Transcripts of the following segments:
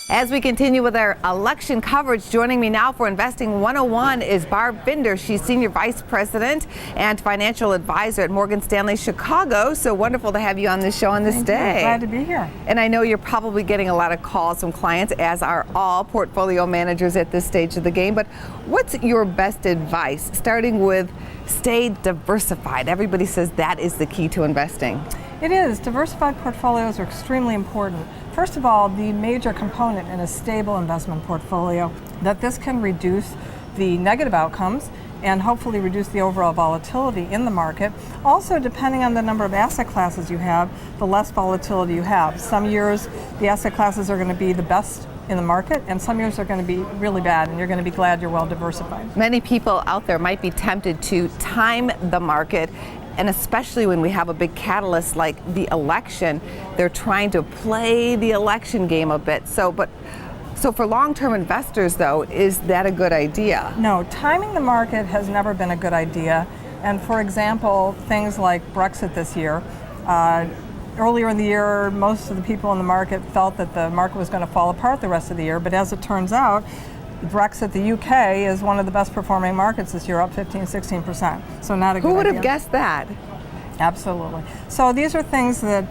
As we continue with our election coverage, joining me now for Investing 101 is Barb Finder. She's Senior Vice President and Financial Advisor at Morgan Stanley Chicago. So wonderful to have you on this show on this day. Glad to be here. And I know you're probably getting a lot of calls from clients, as are all portfolio managers at this stage of the game. But what's your best advice, starting with stay diversified? Everybody says that is the key to investing. It is. Diversified portfolios are extremely important. First of all, the major component in a stable investment portfolio, that this can reduce the negative outcomes and hopefully reduce the overall volatility in the market. Also, depending on the number of asset classes you have, the less volatility you have. Some years the asset classes are going to be the best in the market, and some years are going to be really bad, and you're going to be glad you're well diversified. Many people out there might be tempted to time the market, and especially when we have a big catalyst like the election, they're trying to play the election game a bit. So for long-term investors, though, is that a good idea? No, timing the market has never been a good idea. And for example, things like Brexit this year, earlier in the year, most of the people in the market felt that the market was going to fall apart the rest of the year, but as it turns out, Brexit, the UK, is one of the best performing markets this year, up 15-16%. So not a good idea. Who would have guessed that? Absolutely. So these are things that,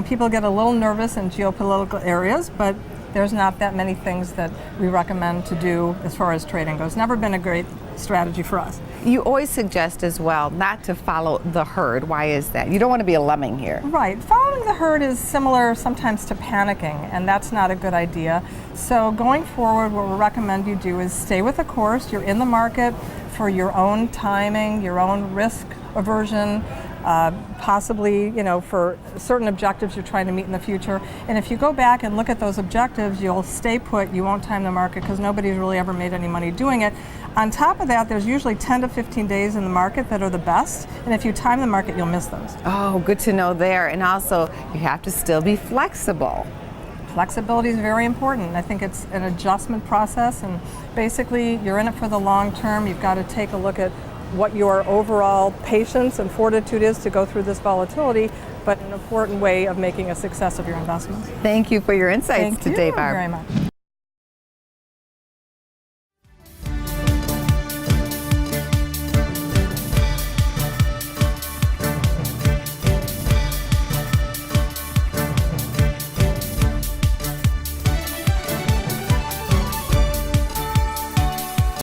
people get a little nervous in geopolitical areas, but there's not that many things that we recommend to do as far as trading goes. Never been a great strategy for us. You always suggest as well not to follow the herd. Why is that? You don't want to be a lemming here. Right. Following the herd is similar sometimes to panicking, and that's not a good idea. So going forward, what we recommend you do is stay with the course. You're in the market for your own timing, your own risk aversion, possibly, for certain objectives you're trying to meet in the future. And if you go back and look at those objectives, you'll stay put. You won't time the market because nobody's really ever made any money doing it. On top of that, there's usually 10 to 15 days in the market that are the best. And if you time the market, you'll miss those. Oh, good to know there. And also, you have to still be flexible. Flexibility is very important. I think it's an adjustment process. And basically, you're in it for the long term. You've got to take a look at what your overall patience and fortitude is to go through this volatility, but an important way of making a success of your investments. Thank you for your insights today, Barb. Thank you very much.